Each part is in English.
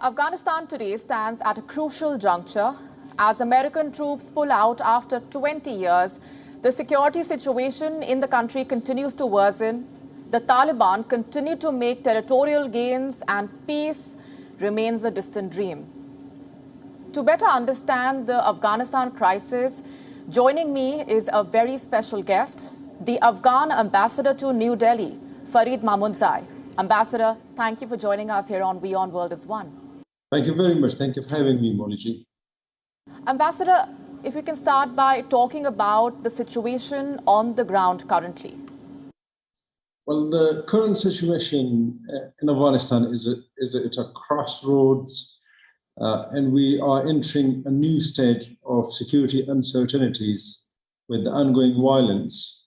Afghanistan today stands at a crucial juncture. As American troops pull out after 20 years, the security situation in the country continues to worsen. The Taliban continue to make territorial gains and peace remains a distant dream. To better understand the Afghanistan crisis, joining me is a very special guest, the Afghan ambassador to New Delhi, Farid Mamundzay. Ambassador, thank you for joining us here on WION World is One. Thank you very much. Thank you for having me, Molly. Ambassador, if we can start by talking about the situation on the ground currently. Well, the current situation in Afghanistan is at a crossroads, and we are entering a new stage of security uncertainties with the ongoing violence.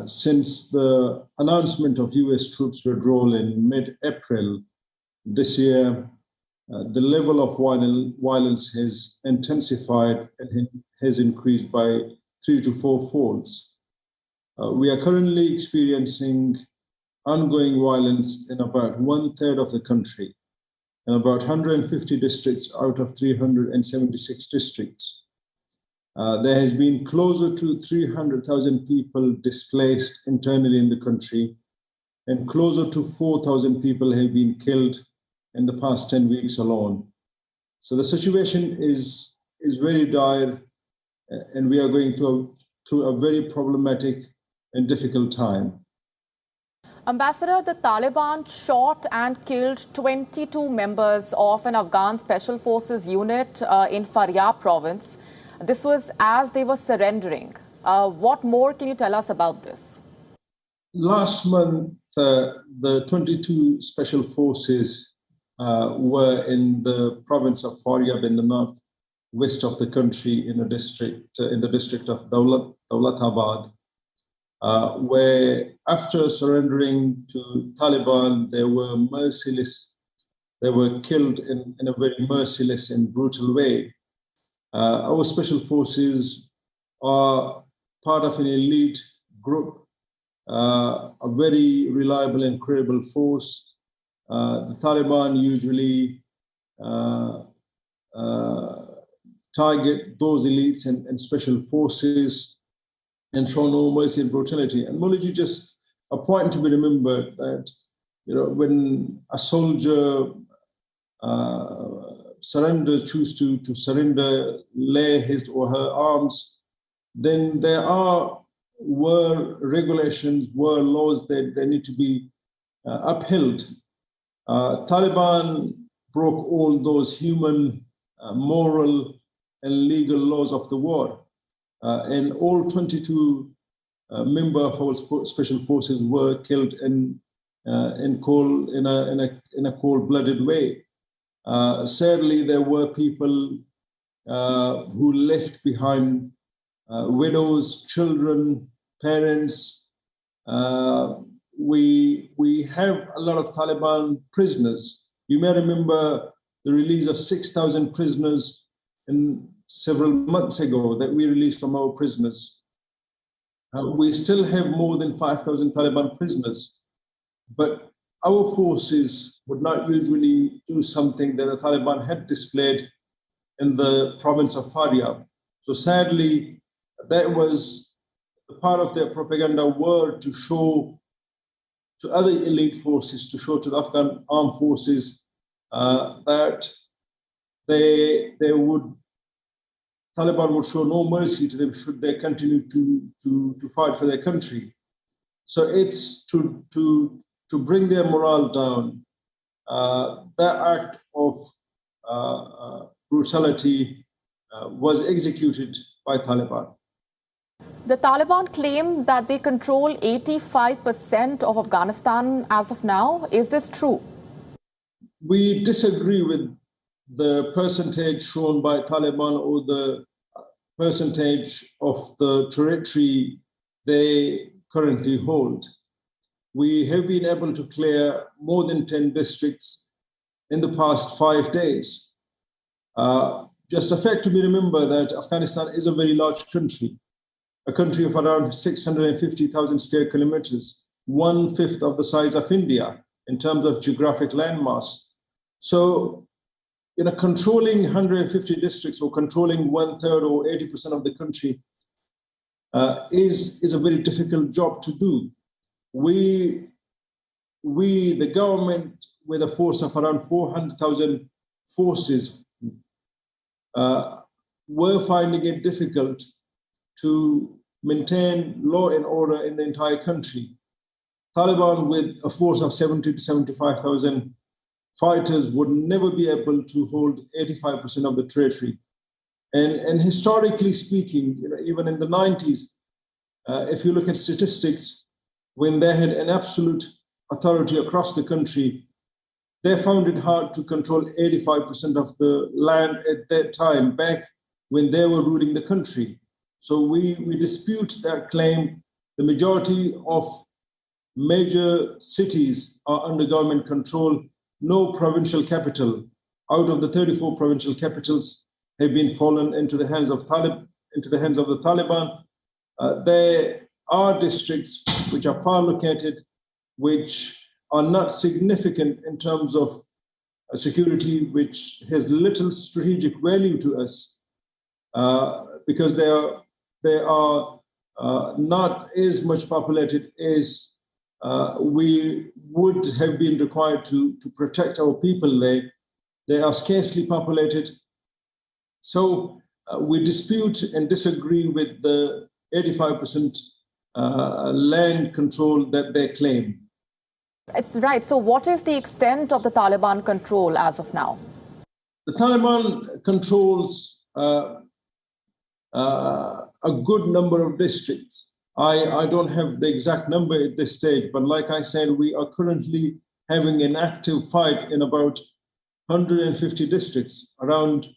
Since the announcement of US troops withdrawal in mid-April this year, the level of violence has intensified and has increased by 3 to 4 folds. We are currently experiencing ongoing violence in about 1/3 of the country, in about 150 districts out of 376 districts. There has been closer to 300,000 people displaced internally in the country, and closer to 4,000 people have been killed in the past 10 weeks alone. So the situation is very dire, and we are going through a very problematic and difficult time. Ambassador, the Taliban shot and killed 22 members of an Afghan Special Forces unit in Faryab province. This was as they were surrendering. What more can you tell us about this? Last month, the 22 Special Forces were in the province of Faryab in the northwest of the country in the district of Dawlatabad, where after surrendering to Taliban, they were merciless. They were killed in a very merciless and brutal way. Our special forces are part of an elite group, a very reliable and credible force. The Taliban usually target those elites and special forces and show no mercy and brutality. And Moliji, just a point to be remembered that, when a soldier chooses to surrender, lay his or her arms, then there are war regulations, war laws that they need to be upheld. Taliban broke all those human, moral, and legal laws of the war. And all 22 members of our special forces were killed in a cold-blooded way. Sadly, there were people who left behind widows, children, parents. We have a lot of Taliban prisoners. You may remember the release of 6,000 prisoners several months ago that we released from our prisoners. We still have more than 5,000 Taliban prisoners, but our forces would not usually do something that the Taliban had displayed in the province of Faryab. So sadly, that was part of their propaganda war to show to other elite forces, to show to the Afghan armed forces that Taliban would show no mercy to them should they continue to fight for their country. So it's to bring their morale down. That act of brutality was executed by Taliban. The Taliban claim that they control 85% of Afghanistan as of now. Is this true? We disagree with the percentage shown by Taliban or the percentage of the territory they currently hold. We have been able to clear more than 10 districts in the past 5 days. Just a fact to be remembered that Afghanistan is a very large country, a country of around 650,000 square kilometers, 1/5 of the size of India in terms of geographic landmass. So, controlling 150 districts or controlling 1/3 or 80% of the country is a very difficult job to do. We, the government, with a force of around 400,000 forces, were finding it difficult to maintain law and order in the entire country. Taliban, with a force of 70 to 75,000 fighters, would never be able to hold 85% of the territory. And historically speaking, even in the 90s, if you look at statistics, when they had an absolute authority across the country, they found it hard to control 85% of the land at that time, back when they were ruling the country. So we dispute that claim. The majority of major cities are under government control. No provincial capital out of the 34 provincial capitals have been fallen into the hands of the Taliban. There are districts which are far located, which are not significant in terms of security, which has little strategic value to us, because they are not as much populated as we would have been required to protect our people there. They are scarcely populated. So we dispute and disagree with the 85% land control that they claim. It's right. So what is the extent of the Taliban control as of now? The Taliban controls a good number of districts. I don't have the exact number at this stage, but like I said, we are currently having an active fight in about 150 districts, around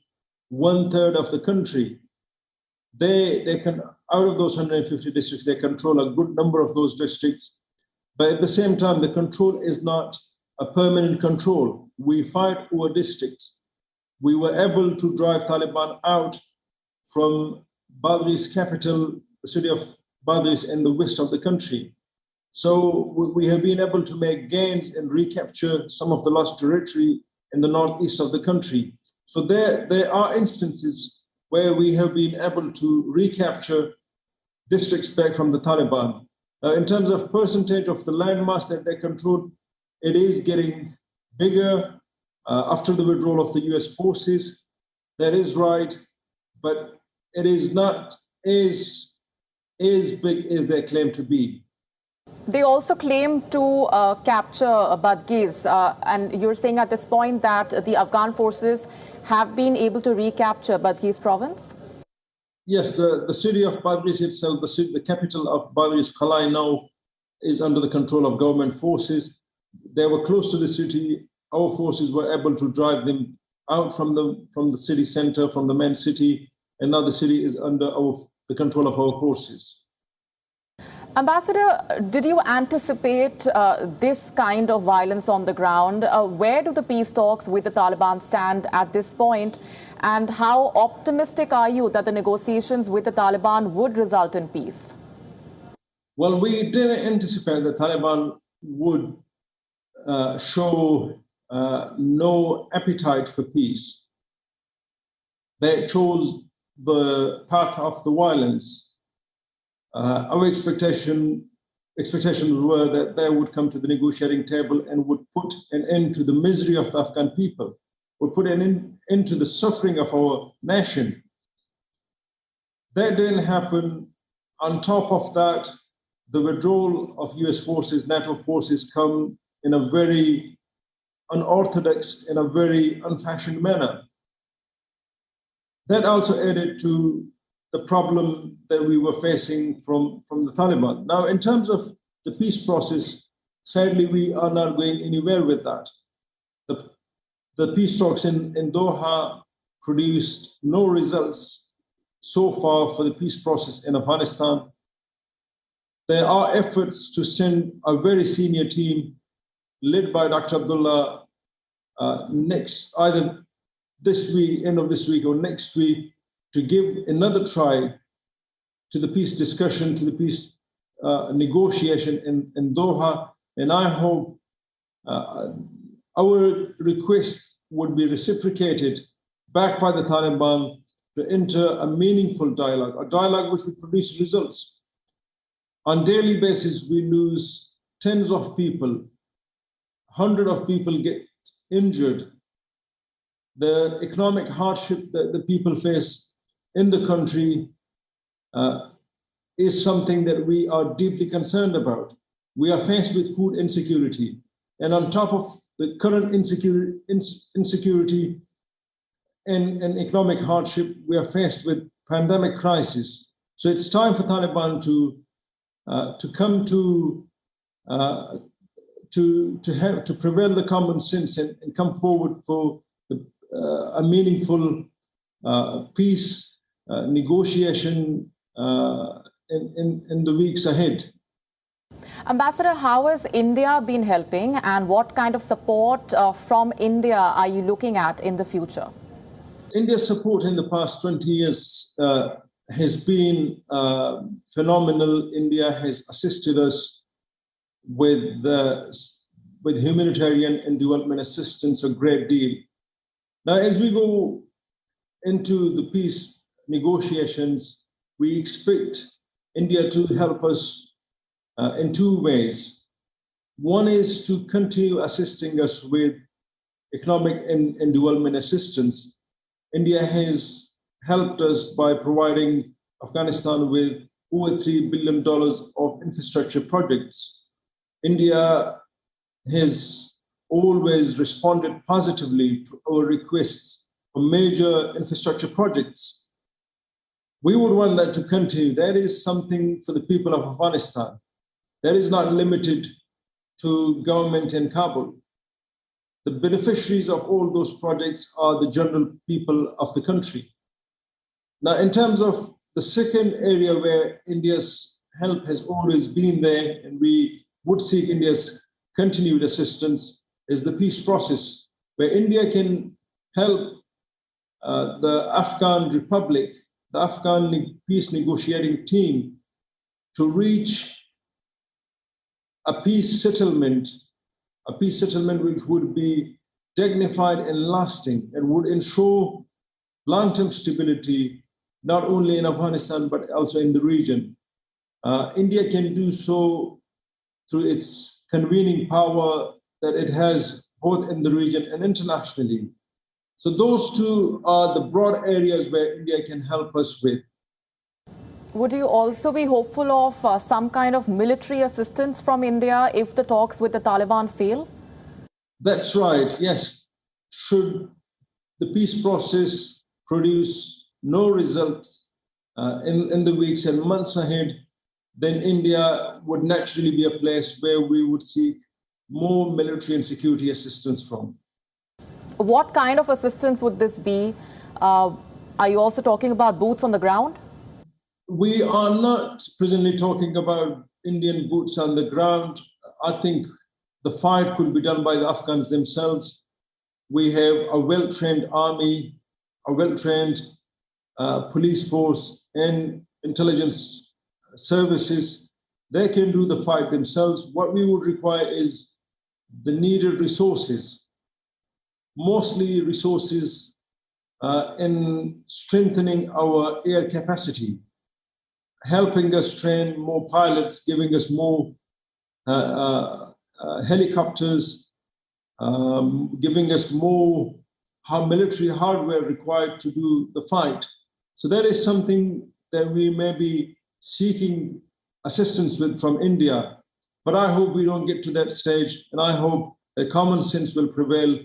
1/3 of the country. They can, out of those 150 districts, they control a good number of those districts. But at the same time, the control is not a permanent control. We fight over districts. We were able to drive Taliban out from Badghis capital, the city of Badghis, in the west of the country. So we have been able to make gains and recapture some of the lost territory in the northeast of the country. So there are instances where we have been able to recapture districts back from the Taliban. Now, in terms of percentage of the landmass that they control, it is getting bigger after the withdrawal of the US forces. That is right, but it is not as big as they claim to be. They also claim to capture Badghis, and you're saying at this point that the Afghan forces have been able to recapture Badghis province? Yes, the city of Badghis itself, the capital of Badghis, Kalai, now is under the control of government forces. They were close to the city. Our forces were able to drive them out from the city center, from the main city, and now the city is under the control of our forces. Ambassador, did you anticipate this kind of violence on the ground? Where do the peace talks with the Taliban stand at this point? And how optimistic are you that the negotiations with the Taliban would result in peace? Well, we didn't anticipate the Taliban would show no appetite for peace. They chose the path of the violence. Our expectations were that they would come to the negotiating table and would put an end to the misery of the Afghan people, would put an end to the suffering of our nation. That didn't happen. On top of that, the withdrawal of US forces, NATO forces, come in a very unorthodox, in a very unfashioned manner. That also added to the problem that we were facing from the Taliban. Now, in terms of the peace process, sadly, we are not going anywhere with that. The peace talks in Doha produced no results so far for the peace process in Afghanistan. There are efforts to send a very senior team led by Dr. Abdullah either this week, end of this week or next week, to give another try to the peace discussion, to the peace negotiation in Doha. And I hope our request would be reciprocated back by the Taliban to enter a meaningful dialogue, a dialogue which would produce results. On a daily basis, we lose tens of people, hundreds of people get injured. The economic hardship that the people face in the country is something that we are deeply concerned about. We are faced with food insecurity. And on top of the current insecurity and economic hardship, we are faced with pandemic crisis. So it's time for Taliban to come to prevail the common sense and come forward for a meaningful peace negotiation in the weeks ahead. Ambassador, how has India been helping, and what kind of support from India are you looking at in the future? India's support in the past 20 years has been phenomenal. India has assisted us with humanitarian and development assistance a great deal. Now, as we go into the peace negotiations, we expect India to help us in two ways. One is to continue assisting us with economic and development assistance. India has helped us by providing Afghanistan with over $3 billion of infrastructure projects. India has always responded positively to our requests for major infrastructure projects. We would want that to continue. That is something for the people of Afghanistan. That is not limited to government in Kabul. The beneficiaries of all those projects are the general people of the country. Now, in terms of the second area where India's help has always been there, and we would seek India's continued assistance, is the peace process, where India can help the Afghan Republic, the Afghan peace negotiating team, to reach a peace settlement which would be dignified and lasting and would ensure long-term stability, not only in Afghanistan, but also in the region. India can do so through its convening power that it has both in the region and internationally. So those two are the broad areas where India can help us with. Would you also be hopeful of some kind of military assistance from India if the talks with the Taliban fail? That's right, yes. Should the peace process produce no results in the weeks and months ahead, then India would naturally be a place where we would seek more military and security assistance from. What kind of assistance would this be? Are you also talking about boots on the ground? We are not presently talking about Indian boots on the ground. I think the fight could be done by the Afghans themselves. We have a well-trained army, a well-trained police force and intelligence services. They can do the fight themselves. What we would require is the needed resources, mostly resources in strengthening our air capacity, helping us train more pilots, giving us more helicopters, giving us more military hardware required to do the fight. So that is something that we may be seeking assistance with from India. But I hope we don't get to that stage, and I hope that common sense will prevail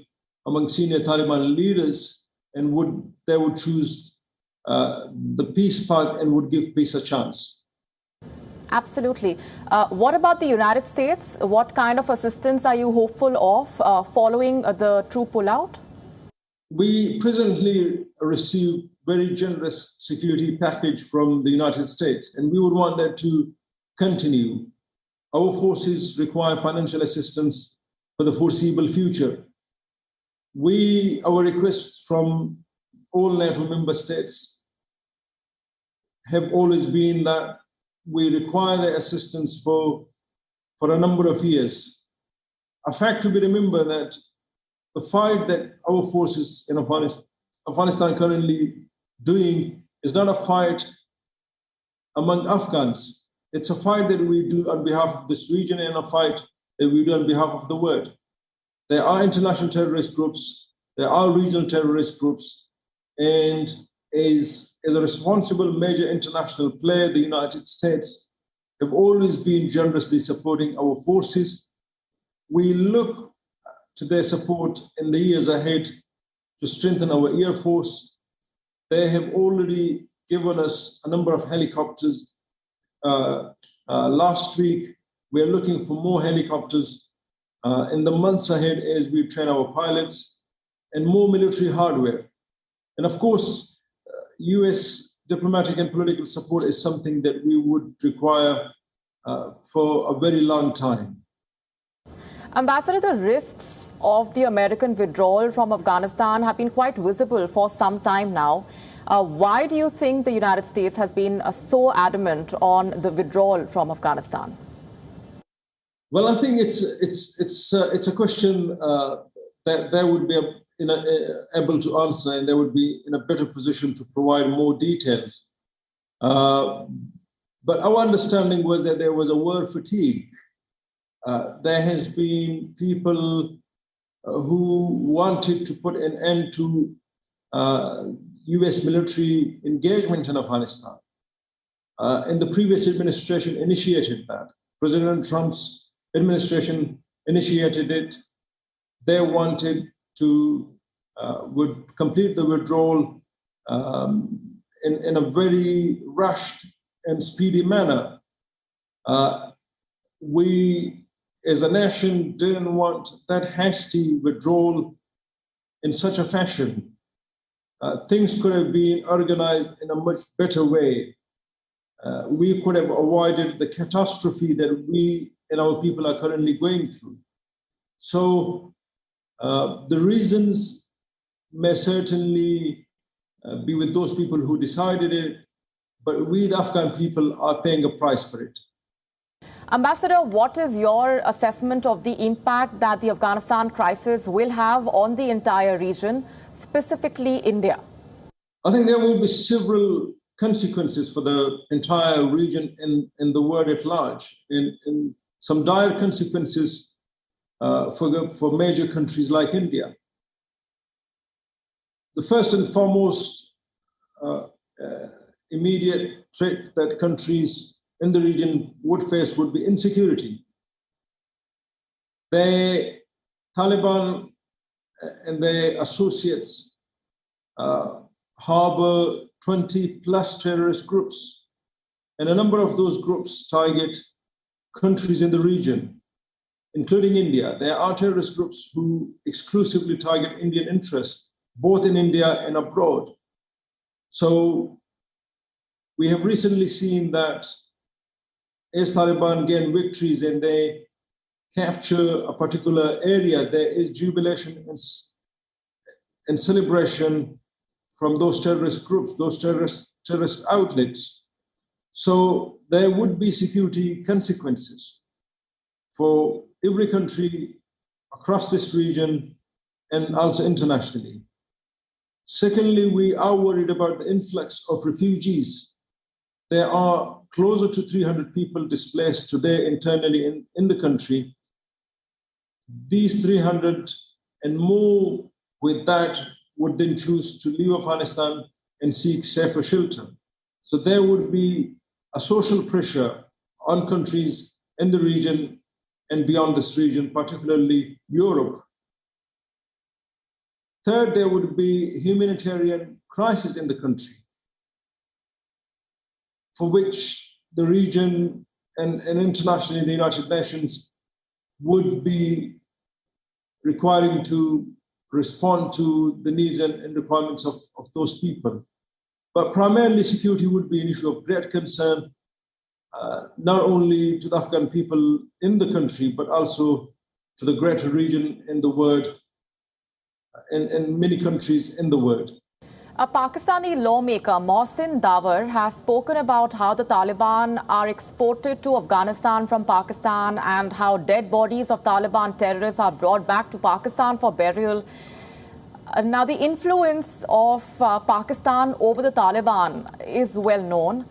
among senior Taliban leaders, and they would choose the peace path and would give peace a chance. Absolutely. What about the United States? What kind of assistance are you hopeful of following the troop pullout? We presently receive very generous security package from the United States, and we would want that to continue. Our forces require financial assistance for the foreseeable future. Our requests from all NATO member states have always been that we require their assistance for a number of years. A fact to be remembered that the fight that our forces in Afghanistan currently doing is not a fight among Afghans. It's a fight that we do on behalf of this region and a fight that we do on behalf of the world. There are international terrorist groups, there are regional terrorist groups, and as a responsible major international player, the United States have always been generously supporting our forces. We look to their support in the years ahead to strengthen our Air Force. They have already given us a number of helicopters. Last week, we are looking for more helicopters in the months ahead as we train our pilots, and more military hardware. And of course, US diplomatic and political support is something that we would require for a very long time. Ambassador, the risks of the American withdrawal from Afghanistan have been quite visible for some time now. Why do you think the United States has been so adamant on the withdrawal from Afghanistan? Well, I think it's a question that they would be able to answer, and they would be in a better position to provide more details. But our understanding was that there was a war fatigue. There has been people who wanted to put an end to US military engagement in Afghanistan. And the previous administration initiated that. President Trump's administration initiated it. They wanted to would complete the withdrawal in a very rushed and speedy manner. We, as a nation, didn't want that hasty withdrawal in such a fashion. Things could have been organized in a much better way. We could have avoided the catastrophe that we and our people are currently going through. So the reasons may certainly be with those people who decided it, but we, the Afghan people, are paying a price for it. Ambassador, what is your assessment of the impact that the Afghanistan crisis will have on the entire region, specifically India? I think there will be several consequences for the entire region and the world at large, and some dire consequences for major countries like India. The first and foremost immediate threat that countries in the region would face would be insecurity. The Taliban and their associates harbor 20 plus terrorist groups, and a number of those groups target countries in the region, including India. There are terrorist groups who exclusively target Indian interests, both in India and abroad. So we have recently seen that as Taliban gain victories and they capture a particular area, there is jubilation and celebration from those terrorist groups, those terrorist outlets. So there would be security consequences for every country across this region and also internationally. Secondly, we are worried about the influx of refugees. There are closer to 300 people displaced today internally in the country. These 300 and more with that would then choose to leave Afghanistan and seek safer shelter. So there would be a social pressure on countries in the region and beyond this region, particularly Europe. Third, there would be humanitarian crisis in the country, for which the region and internationally the United Nations would be requiring to respond to the needs and requirements of those people. But primarily security would be an issue of great concern, not only to the Afghan people in the country, but also to the greater region in the world and many countries in the world. A Pakistani lawmaker, Mohsin Dawar, has spoken about how the Taliban are exported to Afghanistan from Pakistan and how dead bodies of Taliban terrorists are brought back to Pakistan for burial. Now, the influence of Pakistan over the Taliban is well known.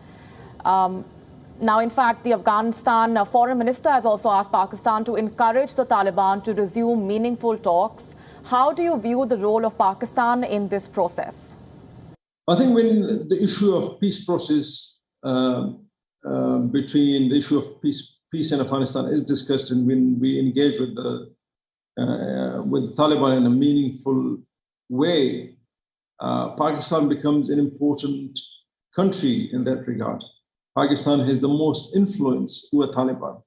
Now, in fact, the Afghanistan foreign minister has also asked Pakistan to encourage the Taliban to resume meaningful talks. How do you view the role of Pakistan in this process? I think when the issue of peace process between the issue of peace in Afghanistan is discussed, and when we engage with the Taliban in a meaningful way, Pakistan becomes an important country in that regard. Pakistan has the most influence over Taliban.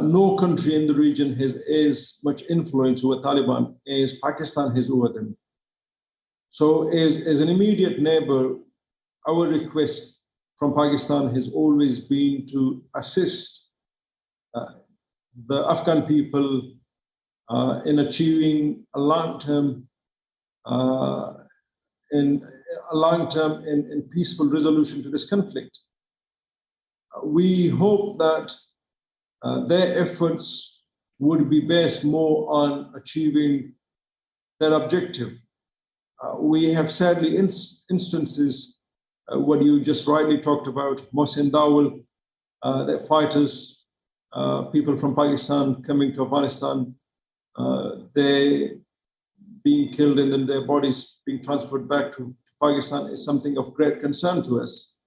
No country in the region has as much influence over Taliban as Pakistan has over them. So as an immediate neighbor, our request from Pakistan has always been to assist the Afghan people in achieving a long-term and peaceful resolution to this conflict. We hope that their efforts would be based more on achieving their objective. We have sadly instances, what you just rightly talked about, Mohsin Dawar, that fighters, people from Pakistan coming to Afghanistan, they being killed and then their bodies being transferred back to Pakistan is something of great concern to us.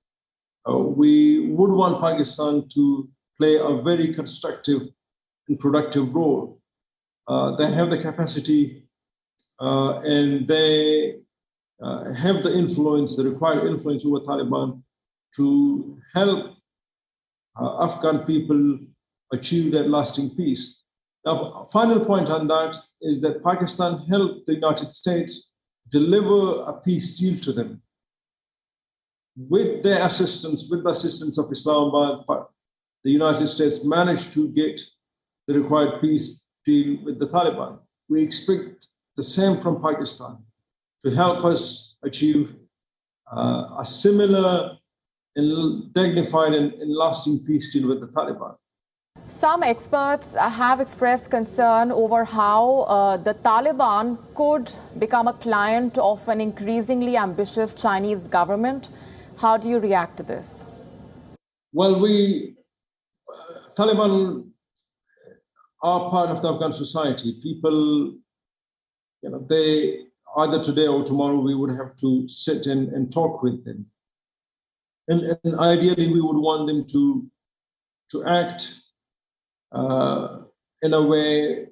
We would want Pakistan to play a very constructive and productive role. They have the capacity and they have the influence, the required influence over Taliban to help Afghan people achieve that lasting peace. Now, a final point on that is that Pakistan helped the United States deliver a peace deal to them. With their assistance, with the assistance of Islamabad, the United States managed to get the required peace deal with the Taliban. We expect the same from Pakistan to help us achieve a similar and dignified and lasting peace deal with the Taliban. Some experts have expressed concern over how the Taliban could become a client of an increasingly ambitious Chinese government. How do you react to this? Well, Taliban are part of the Afghan society. People, they either today or tomorrow we would have to sit and talk with them. And ideally, we would want them to act in a way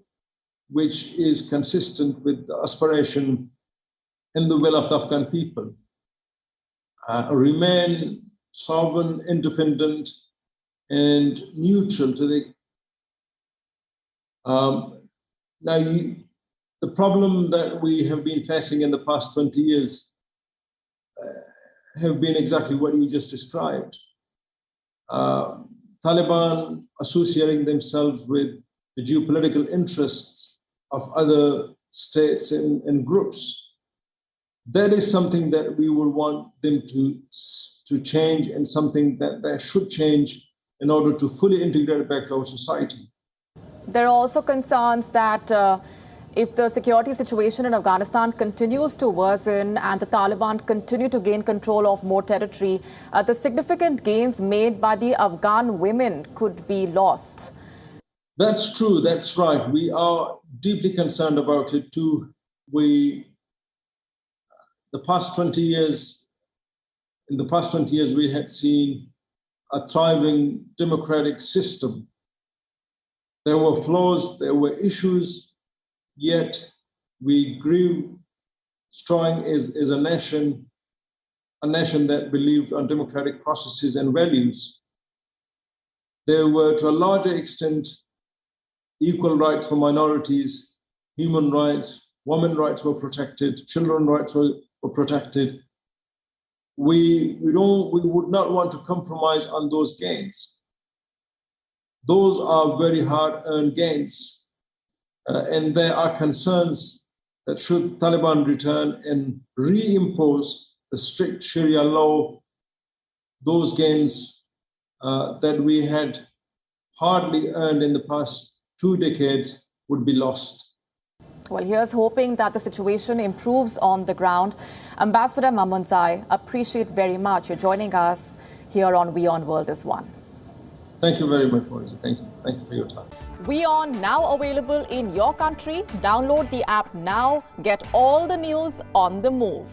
which is consistent with the aspiration and the will of the Afghan people. Remain sovereign, independent, and neutral to the. The problem that we have been facing in the past 20 years have been exactly what you just described. Taliban associating themselves with the geopolitical interests of other states and groups. That is something that we would want them to change, and something that should change in order to fully integrate it back to our society. There are also concerns that if the security situation in Afghanistan continues to worsen and the Taliban continue to gain control of more territory, the significant gains made by the Afghan women could be lost. That's true. That's right. We are deeply concerned about it too. In the past 20 years, we had seen a thriving democratic system. There were flaws, there were issues, yet we grew strong as a nation that believed on democratic processes and values. There were, to a larger extent, equal rights for minorities, human rights, women's rights were protected, children's rights were protected. We would not want to compromise on those gains. Those are very hard-earned gains, and there are concerns that should Taliban return and reimpose the strict Sharia law, those gains that we had hardly earned in the past 2 decades would be lost. Well, here's hoping that the situation improves on the ground. Ambassador Mamundzay, appreciate very much you're joining us here on WION World is One. Thank you very much, Maurice. Thank you. Thank you for your time. WION now available in your country. Download the app now. Get all the news on the move.